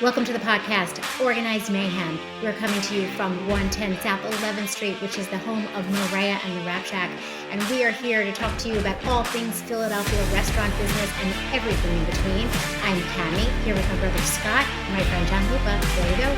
Welcome to the podcast, Organized Mayhem. We're coming to you from 110 South 11th Street, which is the home of Morea and the Rap Shack. And we are here to talk to you about all things Philadelphia restaurant business and everything in between. I'm Cammie, here with my brother Scott, and my friend John Lupa. There you go.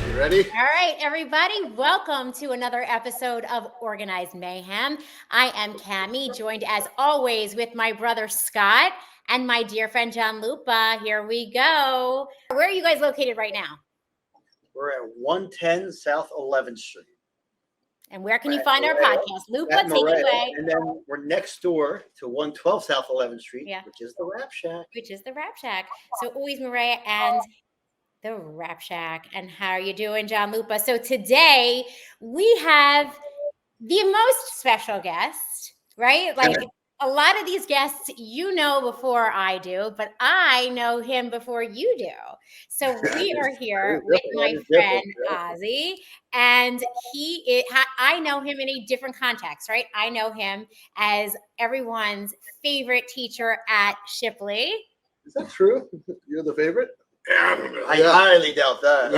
You ready? All right, everybody. Welcome to another episode of Organized Mayhem. I am Cammie, joined as always with my brother Scott and my dear friend John Lupa. Here we go. Where are you guys located right now? We're at 110 South 11th Street. And where can you find our podcast? Lupa, take it away. And then we're next door to 112 South 11th Street, Yeah. which is the Rap Shack. So always Morea and the Rap Shack. And how are you doing, John Lupa? So today we have the most special guest, right? Like a lot of these guests you know before I do, but I know him before you do. So we are here with my friend Ozzie, and I know him in a different context, right? I know him as everyone's favorite teacher at Shipley. Is that true? You're the favorite? I don't know. I highly doubt that.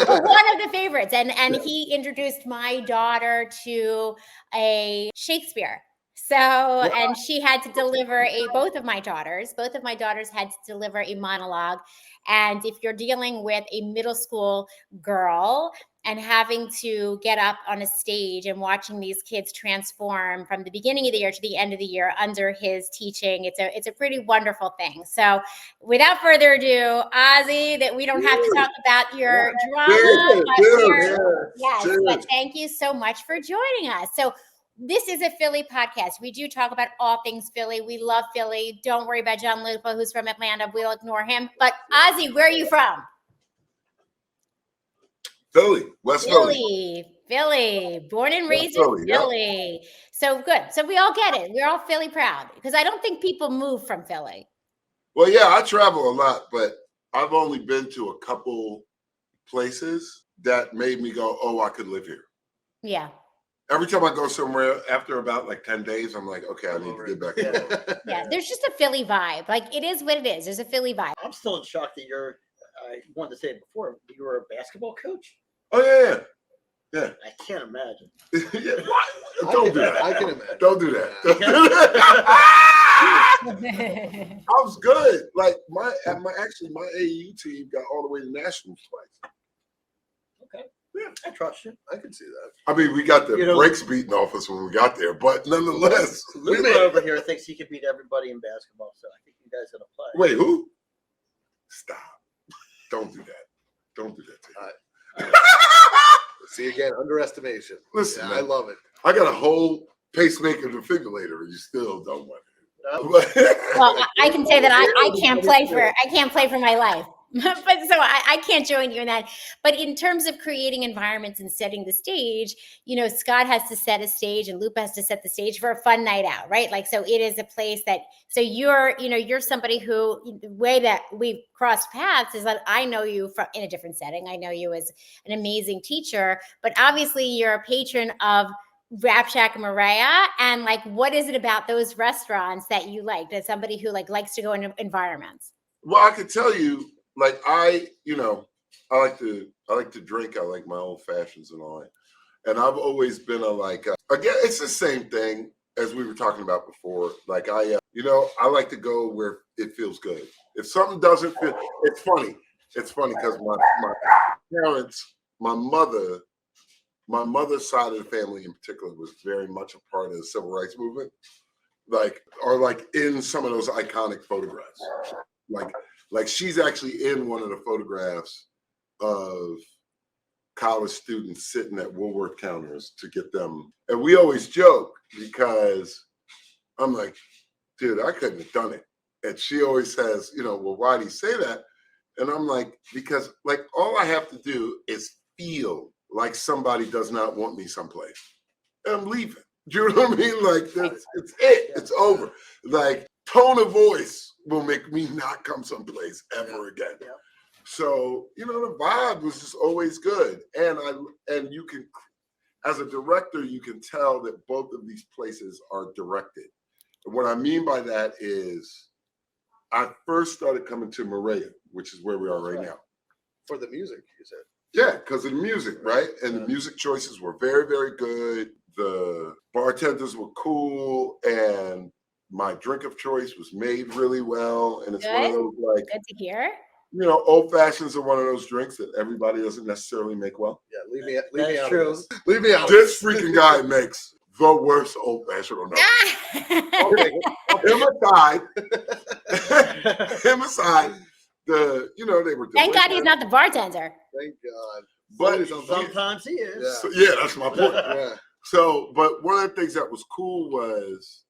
One of the favorites. And he introduced my daughter to a Shakespeare. So, and she had to deliver both of my daughters had to deliver a monologue. And if you're dealing with a middle school girl and having to get up on a stage and watching these kids transform from the beginning of the year to the end of the year under his teaching, it's a pretty wonderful thing. So without further ado, Ozzie, that we don't have to talk about your drama. But thank you so much for joining us. So this is a Philly podcast. We do talk about all things Philly. We love Philly. Don't worry about John Lupa, who's from Atlanta. We'll ignore him. But Ozzie, where are you from? Philly, West Philly. Philly. Born and raised in Philly. Yep. So good. So we all get it. We're all Philly proud because I don't think people move from Philly. Well, yeah, I travel a lot, but I've only been to a couple places that made me go, oh, I could live here. Yeah. Every time I go somewhere, after about like 10 days, I'm like, okay, I need to get back home. Yeah, there's just a Philly vibe. Like, it is what it is. There's a Philly vibe. I'm still in shock that I wanted to say it before, you were a basketball coach? Oh, yeah. I can't imagine. Don't do that. I can imagine. Don't do that. I was good. Like, my AAU team got all the way to nationals twice. Okay. Yeah, I trust you. I can see that. I mean, we got the brakes beaten off us when we got there, but nonetheless. Lupa over here thinks he can beat everybody in basketball, so I think you guys are going to play. Wait, who? Stop. Don't do that. Don't do that to me. See, again, underestimation. Listen, I love it. I got a whole pacemaker defibrillator, and you still don't want it. Well, I can say that I can't play for my life. But so I can't join you in that. But in terms of creating environments and setting the stage, Scott has to set a stage and Lupa has to set the stage for a fun night out, right? Like, so it is a place that, so you're somebody who, the way that we've crossed paths is that I know you in a different setting. I know you as an amazing teacher, but obviously you're a patron of Rap Shack and Morea. And like, what is it about those restaurants that you like, as somebody who likes to go into environments? Well, I could tell you, like, I like to drink. I like my old fashions and all that. And I've always been again, it's the same thing as we were talking about before. Like I like to go where it feels good. If something doesn't feel, it's funny. It's funny because my parents, my mother's side of the family in particular was very much a part of the civil rights movement. Like in some of those iconic photographs. Like she's actually in one of the photographs of college students sitting at Woolworth counters to get them. And we always joke because I'm like, dude, I couldn't have done it. And she always says, well, why do you say that? And I'm like, because like all I have to do is feel like somebody does not want me someplace. And I'm leaving. Do you know what I mean? Like it's it. It's over. Like tone of voice will make me not come someplace ever again. Yeah. So, the vibe was just always good. And you can, as a director, you can tell that both of these places are directed. And what I mean by that is I first started coming to Morea, which is where we are right now. For the music, you said. Yeah, because of the music, right? And the music choices were very, very good. The bartenders were cool, and my drink of choice was made really well. And it's one of those, like, good to hear. You know, old fashions are one of those drinks that everybody doesn't necessarily make well. Yeah, leave me out true. of this. Leave me out. This freaking guy makes the worst old fashioned on him aside, him aside, you know, they were. Thank God he's not the bartender. Thank God. But sometimes he is. Yeah. So, yeah, that's my point. Yeah. So, but one of the things that was cool was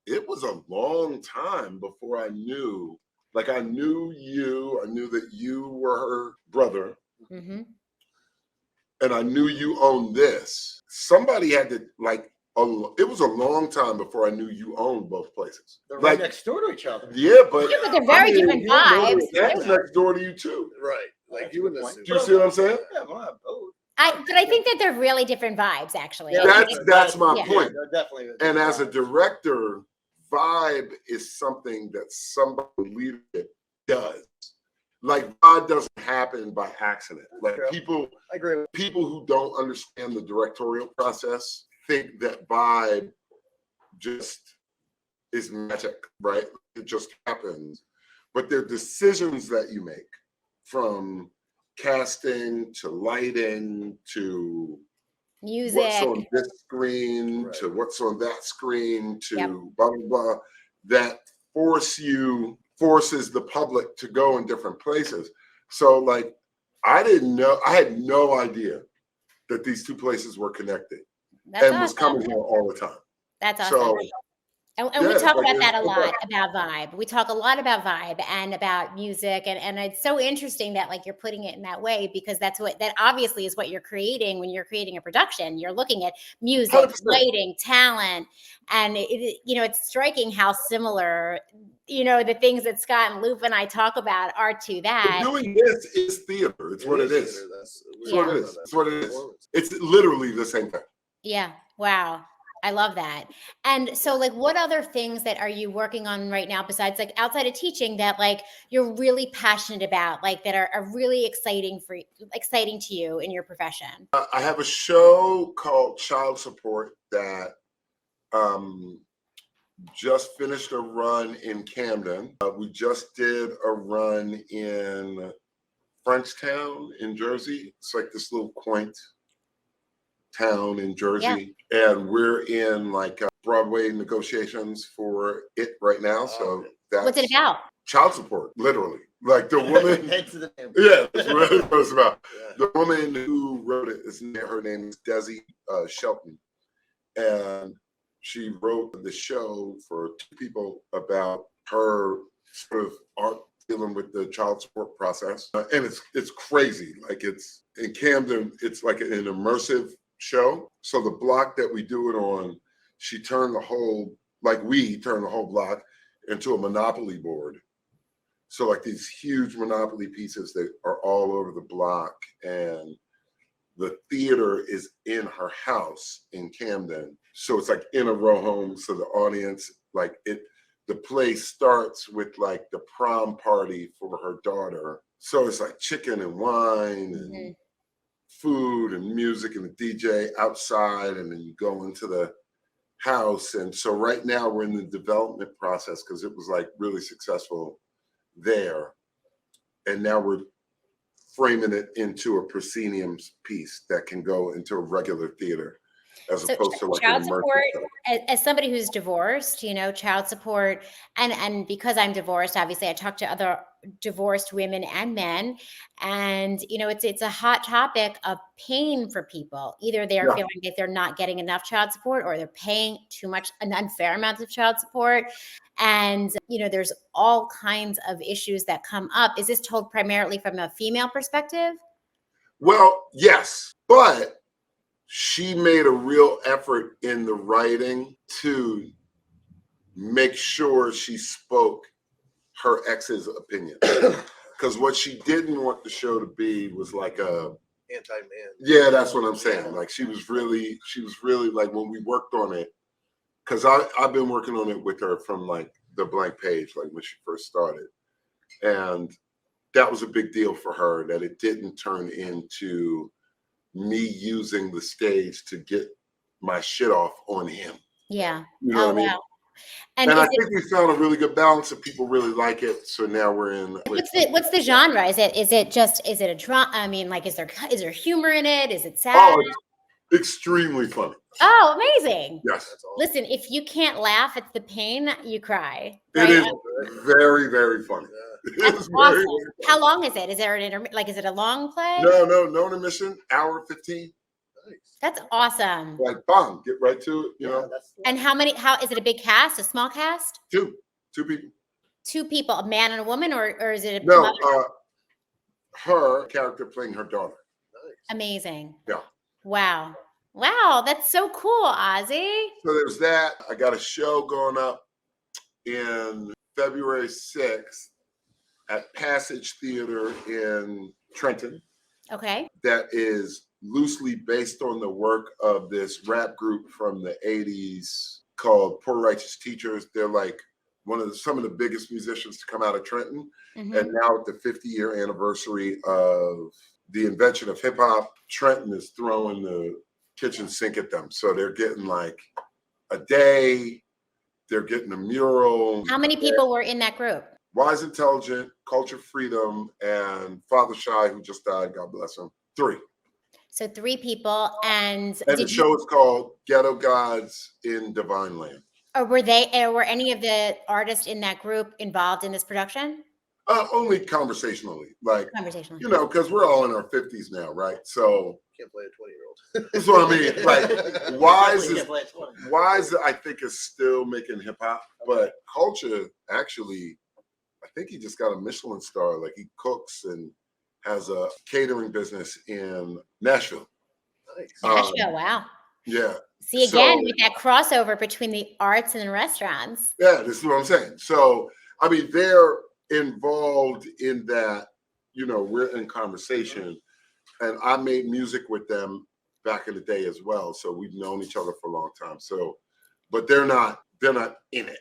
it was a long time before I knew. Like, I knew you. I knew that you were her brother. Mm-hmm. And I knew you owned this. Somebody had to, like, it was a long time before I knew you owned both places. They're like, right next door to each other. Yeah, but they're very different vibes. That's next door to you too. Right. Like you in this. Do you see what I'm saying? Yeah, well, I have both. But I think that they're really different vibes, actually. Yeah, That's my Yeah. point. They're definitely. And as a director, vibe is something that somebody leadership does. Like, vibe doesn't happen by accident. Like, people, I agree with people who don't understand the directorial process think that vibe just is magic, right? It just happens. But they're decisions that you make, from casting to lighting to music, what's on this screen to what's on that screen to blah blah blah, that forces the public to go in different places. So, like, I had no idea that these two places were connected. That's and awesome. was coming here all the time. That's awesome. So, and we talk about that a lot, about vibe. We talk a lot about vibe and about music. And it's so interesting that, like, you're putting it in that way, because that obviously is what you're creating when you're creating a production. You're looking at music, 100%. lighting, talent. And, it's striking how similar, the things that Scott and Lupa and I talk about are to that. But doing this is theater. It's what it is. It's what it is. It's what it is. It's literally the same thing. Yeah. Wow. I love that. And so, like, what other things that are you working on right now, besides, like, outside of teaching, that, like, you're really passionate about, like, that are really exciting to you in your profession? I have a show called Child Support that just finished a run in Camden. We just did a run in Frenchtown in Jersey. It's like this little quaint town in Jersey, and we're in, like, Broadway negotiations for it right now. So that's what's it about? Child support, literally. Like, the woman, Head to the name. yeah, that's really what it's about. The woman who wrote it, her name is Desi Shelton, and she wrote the show for two people about her sort of art dealing with the child support process, and it's crazy. Like, it's in Camden, it's like an immersive show. So the block that we do it on, we turned the whole block into a Monopoly board. So, like, these huge Monopoly pieces that are all over the block, and the theater is in her house in Camden. So it's like in a row home. So the audience, like, the play starts with, like, the prom party for her daughter. So it's like chicken and wine and food and music and the DJ outside, and then you go into the house. And so right now we're in the development process, because it was, like, really successful there, and now we're framing it into a proscenium piece that can go into a regular theater, as opposed to, like, child an support. immersive. As somebody who's divorced, child support, and because I'm divorced, obviously I talk to other divorced women and men, and it's a hot topic of pain for people. Either they're feeling that they're not getting enough child support, or they're paying too much, an unfair amount of child support, and there's all kinds of issues that come up. Is this told primarily from a female perspective? Well, yes, but she made a real effort in the writing to make sure she spoke her ex's opinion, because what she didn't want the show to be was like a anti-man. Yeah, that's what I'm saying. Like, she was really, like, when we worked on it, because I've been working on it with her from, like, the blank page, like when she first started. And that was a big deal for her, that it didn't turn into me using the stage to get my shit off on him. Yeah. You know what I mean? Wow. And is I it, think we found a really good balance and people really like it. So now we're in. what's the genre? Is it a drama? I mean, like, is there humor in it? Is it sad? Oh, it's extremely funny. Oh, amazing. Yes. That's all. Listen, if you can't laugh at the pain, you cry. It Right? is very, very funny. Yeah. That's awesome. How long is it? Is there is it a long play? No intermission, hour 15. Nice. That's awesome. Like, bang, get right to it, you know. And how is it a big cast, a small cast? Two people. 2 people, a man and a woman, or is it a No, mother? her character playing her daughter. Nice. Amazing. Yeah. Wow, that's so cool, Ozzie. So there's that. I got a show going up in February 6th at Passage Theater in Trenton. Okay. That is loosely based on the work of this rap group from the 80s called Poor Righteous Teachers. They're like some of the biggest musicians to come out of Trenton. Mhm. And now at the 50-year anniversary of the invention of hip hop, Trenton is throwing the kitchen sink at them. So they're getting like a day, they're getting a mural. How many people were in that group? Wise Intelligent, Culture Freedom, and Father Shy, who just died, God bless him. 3. So 3 people, and The show is called Ghetto Gods in Divine Land. or were any of the artists in that group involved in this production? Only conversationally, like, Conversationally. you know, because we're all in our 50s now, right? So Can't play a 20-year-old. that's what I mean. Like, Wise, I think, is still making hip hop, but Culture, actually, I think he just got a Michelin star. Like, he cooks and has a catering business in Nashville. Nice. Nashville, wow. Yeah. See, again, with that crossover between the arts and the restaurants. Yeah, this is what I'm saying. So, I mean, they're involved in that, you know, we're in conversation, and I made music with them back in the day as well. So we've known each other for a long time. So, but they're not in it.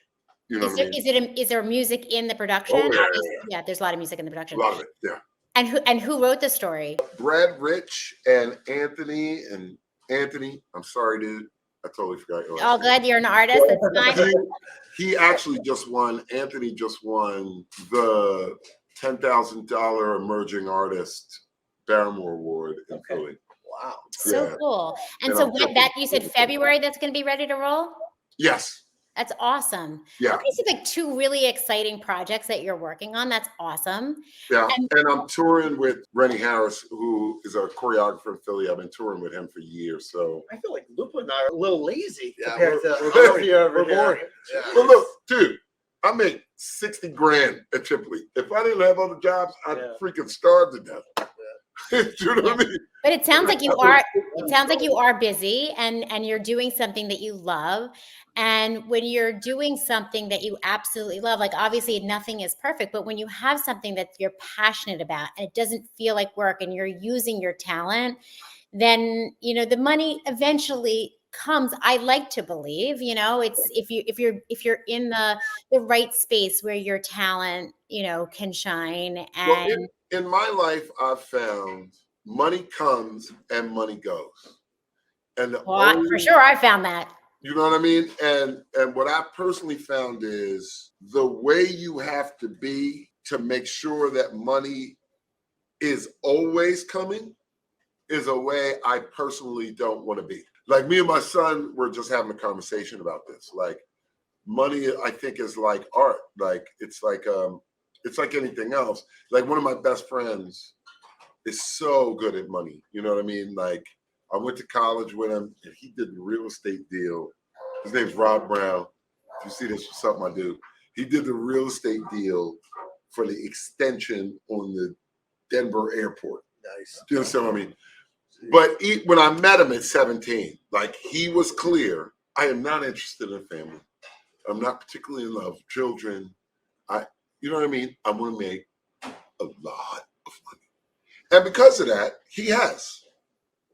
You know what I mean? Is there music in the production? Oh, Yeah, there's a lot of music in the production. A lot of it, yeah. And who wrote the story? Brad Rich and Anthony. I'm sorry, dude. I totally forgot your Oh, last name. good. You're an artist. That's fine. He actually just won. Anthony just won the $10,000 Emerging Artist Barrymore Award in Philly. Wow. So Yeah. cool. And And so I'm when you said February, that's going to be ready to roll? Yes. That's awesome. Yeah. Okay, so like 2 really exciting projects that you're working on. That's awesome. Yeah. And I'm touring with Rennie Harris, who is a choreographer in Philly. I've been touring with him for years. So, I feel like Lupa and I are a little lazy Yeah, compared we're to boring. over We're here. boring. Yeah. but look, dude, I make 60 grand at Tripoli. If I didn't have other jobs, I'd freaking starve to death. You know what I mean? But it sounds like you are busy and you're doing something that you love. And when you're doing something that you absolutely love, like obviously nothing is perfect, but when you have something that you're passionate about and it doesn't feel like work and you're using your talent, then, you know, the money eventually comes. I like to believe, you know, it's if you're in the right space where your talent, you know, can shine. And Well, in my life, I've found money comes and money goes. And for sure, I found that. You know what I mean? And what I personally found is the way you have to be to make sure that money is always coming is a way I personally don't want to be. Like, me and my son were just having a conversation about this. Like, money, I think, is like art. Like, it's like anything else. Like, one of my best friends is so good at money. You know what I mean? Like, I went to college with him, and he did a real estate deal. His name's Rob Brown. If you see this, it's something I do. He did the real estate deal for the extension on the Denver airport. Nice. Do you understand what I mean? But when I met him at 17, like, he was clear, I am not interested in family. I'm not particularly in love with children. You know what I mean? I want to make a lot of money. And because of that, he has.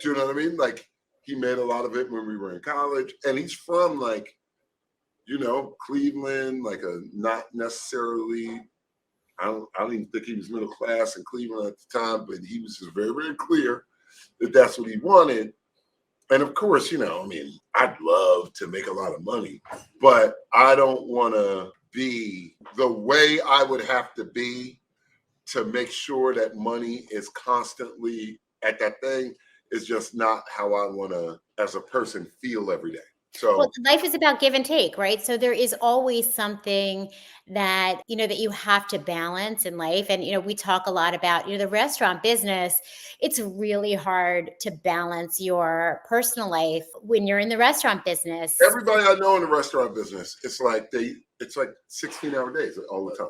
Do you know what I mean? Like, he made a lot of it when we were in college. And he's from, like, you know, Cleveland, like a not necessarily, I don't even think he was middle class in Cleveland at the time, but he was just very, very clear that that's what he wanted. And of course, you know, I mean, I'd love to make a lot of money, but I don't want to be the way I would have to be to make sure that money is constantly at that thing is just not how I want to, as a person, feel every day. So Well, life is about give and take, right? So there is always something that, that you have to balance in life. And, we talk a lot about, the restaurant business. It's really hard to balance your personal life when you're in the restaurant business. everybody I know in the restaurant business, it's like 16-hour days all the time.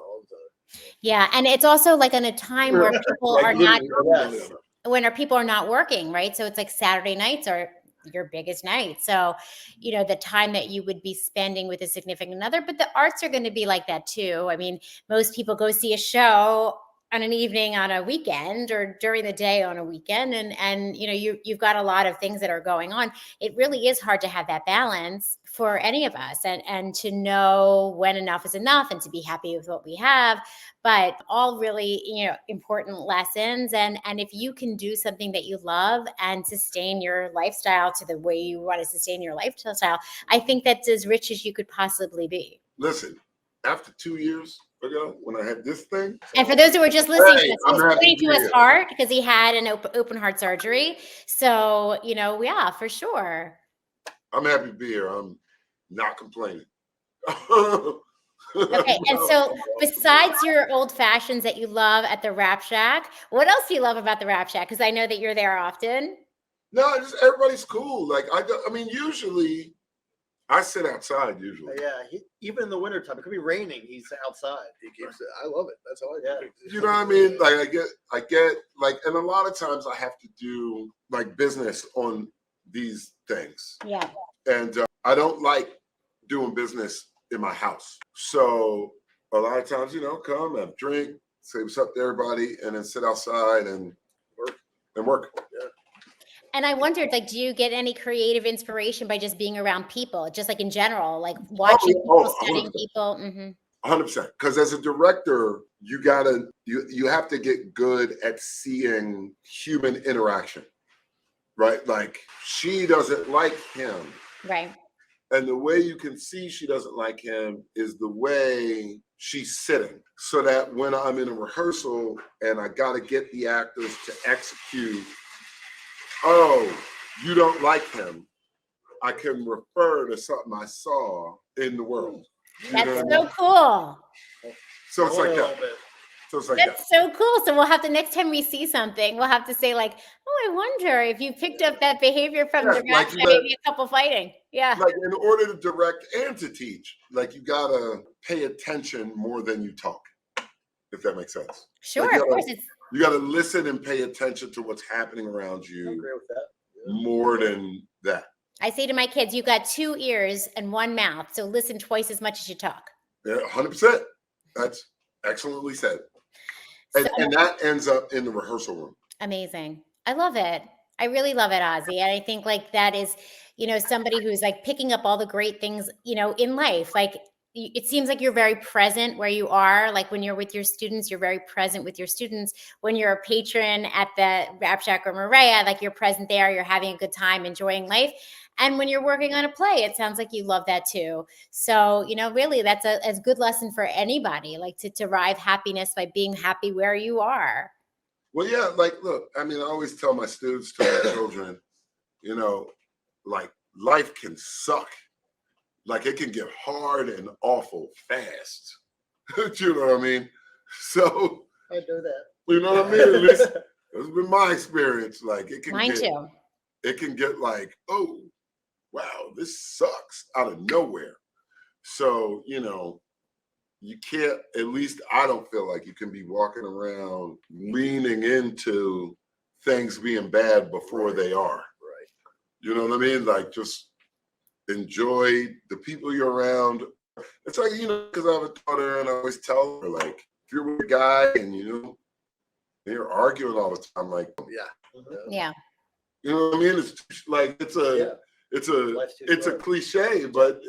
Yeah. And it's also like in a time where people Like are not, literally, when our people are not working, right? So it's like Saturday nights are your biggest night. So, the time that you would be spending with a significant other, but the arts are going to be like that too. I mean, most people go see a show on an evening on a weekend or during the day on a weekend. And you've got a lot of things that are going on. It really is hard to have that balance for any of us and to know when enough is enough and to be happy with what we have, but all really, important lessons. And if you can do something that you love and sustain your lifestyle to the way you want to sustain your lifestyle, I think that's as rich as you could possibly be. listen, after 2 years ago, when I had this thing. And for those who are just listening to us, I'm he's happy pointing to to be his here. heart because he had an open heart surgery. So, yeah, for sure. I'm happy to be here. I'm not complaining. Okay. And so besides your old fashions that you love at the Rap Shack, what else do you love about the Rap Shack? Because I know that you're there often. No, just everybody's cool. Like I mean, usually I sit outside. Usually, Yeah, even in the wintertime, it could be raining. He's outside. He keeps it. I love it. That's how I do it. you know what I mean? Like I get like, and a lot of times I have to do like business on these things, Yeah. and I don't like doing business in my house. So a lot of times, come have a drink, say what's up to everybody, and then sit outside and work. Yeah. And I wondered, like, do you get any creative inspiration by just being around people, just like in general, like watching people, studying 100%. people? Mm-hmm. 100%. Because as a director, you have to get good at seeing human interaction, right? Like she doesn't like him. Right. And the way you can see she doesn't like him is the way she's sitting. So that when I'm in a rehearsal and I got to get the actors to execute, oh, you don't like him, I can refer to something I saw in the world. That's so cool. So it's like that. So it's like that. That's so cool. So we'll have to, next time we see something, we'll have to say like, oh, I wonder if you picked up that behavior from the Rap Shack, maybe a couple fighting. Yeah. Like in order to direct and to teach, like you gotta pay attention more than you talk, if that makes sense. Sure, Like, of course. You gotta listen and pay attention to what's happening around I you agree with that. more than that. I say to my kids, you got 2 ears and 1 mouth, so listen twice as much as you talk. Yeah, 100%. That's excellently said. And that ends up in the rehearsal room. Amazing. I love it. I really love it, Ozzie. And I think like that is, somebody who's like picking up all the great things, in life. Like it seems like you're very present where you are. Like when you're with your students, you're very present with your students. When you're a patron at the Rap Shack or Morea, like you're present there, you're having a good time, enjoying life. And when you're working on a play, it sounds like you love that too. So, really that's a good lesson for anybody, like to derive happiness by being happy where you are. Well, yeah, like, look, I mean, I always tell my students, to my children, like life can suck. Like it can get hard and awful fast. You know what I mean? So, I know that. you know what I mean? At least it's been my experience. Like it can Mine too. It can get like, oh, wow, this sucks out of nowhere. So, you can't, at least I don't feel like you can be walking around leaning into things being bad before they are. Right. You know what I mean? Like just enjoy the people you're around. It's like, because I have a daughter and I always tell her, like, if you're with a guy and, you're arguing all the time, like, Yeah. Yeah. you know what I mean? It's like, it's a cliche, but,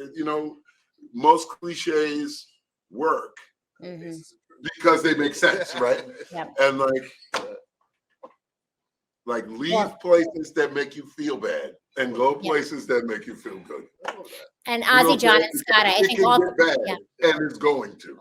most cliches work because they make sense, right? Yep. And like leave places that make you feel bad and go places that make you feel good. And Ozzie, John, and Scott, I think all get bad, and it's going to.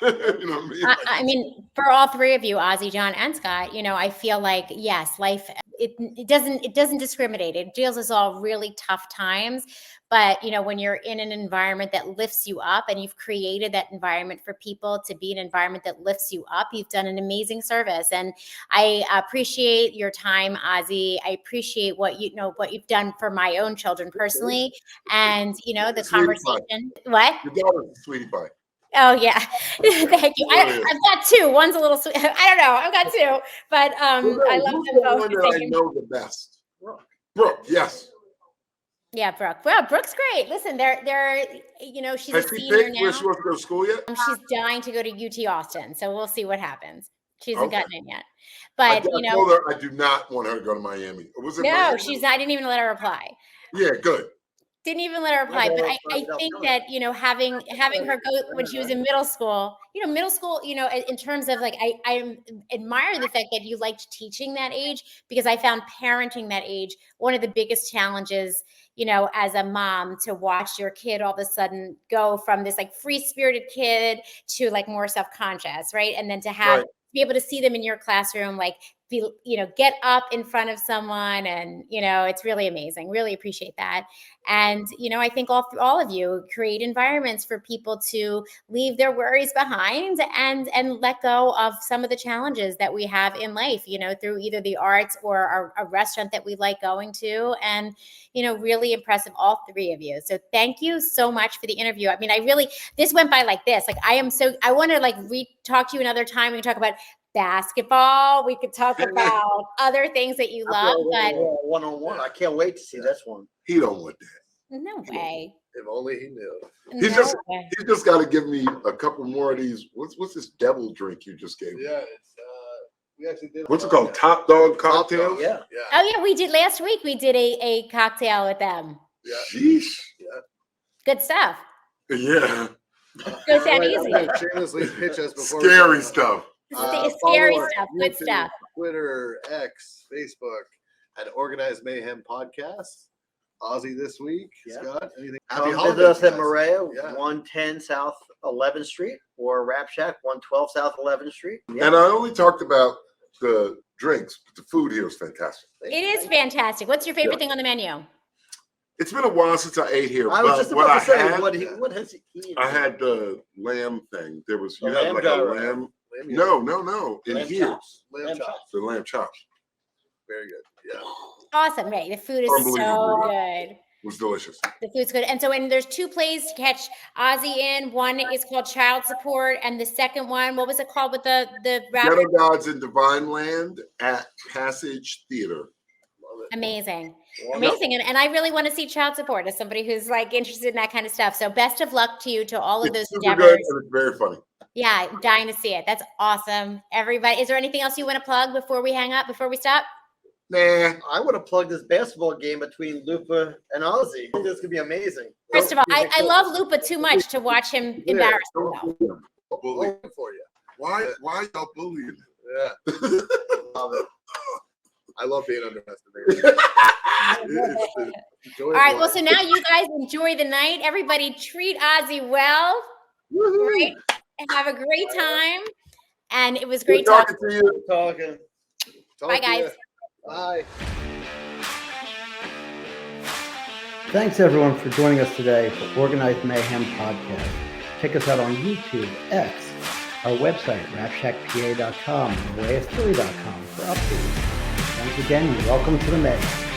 100%. You know what I mean? I mean, for all three of you, Ozzie, John, and Scott, I feel like, yes, life, it doesn't discriminate. It deals us all really tough times. But, when you're in an environment that lifts you up and you've created that environment for people to be an environment that lifts you up, you've done an amazing service. And I appreciate your time, Ozzie. I appreciate what you've done for my own children personally. And, the conversation. What? Your daughter's a sweetie pie. Oh yeah, thank you. I've got two. One's a little sweet. I don't know. I've got two, but I love them both. I know the best. Brooke, yes. Yeah, Brooke. Well, Brooke's great. Listen, they're she's Has a she senior picked now. where she wants to go to school yet? She's dying to go to UT Austin, so we'll see what happens. She hasn't gotten in yet, I but told her I do not want her to go to Miami. Was it no, Miami? I didn't even let her apply. Yeah, good. Didn't even let her apply, but I think that having her go when she was in middle school, in terms of like I admire the fact that you liked teaching that age, because I found parenting that age one of the biggest challenges, as a mom, to watch your kid all of a sudden go from this like free-spirited kid to like more self-conscious, right? And then to be able to see them in your classroom, like get up in front of someone, and it's really amazing. Really appreciate that. And I think all of you create environments for people to leave their worries behind and let go of some of the challenges that we have in life, through either the arts or a restaurant that we like going to. And really impressive, all three of you. So thank you so much for the interview. I mean, this went by like this. Like I want to like talk to you another time. We can talk about basketball. We could talk about other things that you love, but one-on-one. I can't wait to see this one. He don't want that. no way. If only he knew. He's just got to give me a couple more of these. What's this devil drink you just gave me? Yeah, it's we actually did. What's it called? Top Dog cocktail? Yeah. Oh yeah, we did last week. We did a cocktail with them. Yeah. Sheesh. Yeah. Good stuff. Yeah. Goes down easy. Shamelessly pitch us before. Scary stuff. Scary stuff. Good YouTube, stuff. Twitter, X, Facebook, at Organized Mayhem Podcast. Ozzie this week. Yeah. Scott, anything? Come visit holidays, us at guys. Morea, Yeah. 110 South 11th Street, or Rap Shack, 112 South 11th Street. Yeah. And I only talked about the drinks, but the food here is fantastic. It is fantastic. What's your favorite thing on the menu? It's been a while since I ate here, I was but just what about I to say, had, what has he eaten? I had the lamb thing. There was The you had lamb like gyro. a lamb. Lamb, No. In Lamb here, chops. Lamb chops. the lamb chops Very good. Yeah. Awesome, right? The food is so Unbelievable. good. was delicious. The food's good. And so, there's two plays to catch Ozzie in. One is called Child Support, and the second one, what was it called with the rap? Ghetto Gods in Divine Land at Passage Theater. Love it. Amazing. Wonderful. Amazing. And I really want to see Child Support as somebody who's like interested in that kind of stuff. So best of luck to you, to all of those It's super endeavors. good and it's very funny. Yeah, dying to see it. That's awesome. Everybody, is there anything else you want to plug before we hang up, before we stop? Nah. I would have plugged this basketball game between Lupa and Ozzie. I think this could be amazing. First of all, I love Lupa too much to watch him embarrass himself. Bully. Bullying for you. Why y'all bullying? Yeah. Love it. I love being underestimated. All right, well, so now you guys enjoy the night. Everybody treat Ozzie well. Right? Have a great time. And it was great talking. To you. Talking. Bye, guys. Bye. Thanks, everyone, for joining us today for Organized Mayhem Podcast. Check us out on YouTube, X, our website, rapshackpa.com, and moreaphilly.com for updates. Once again, welcome to the Mayhem.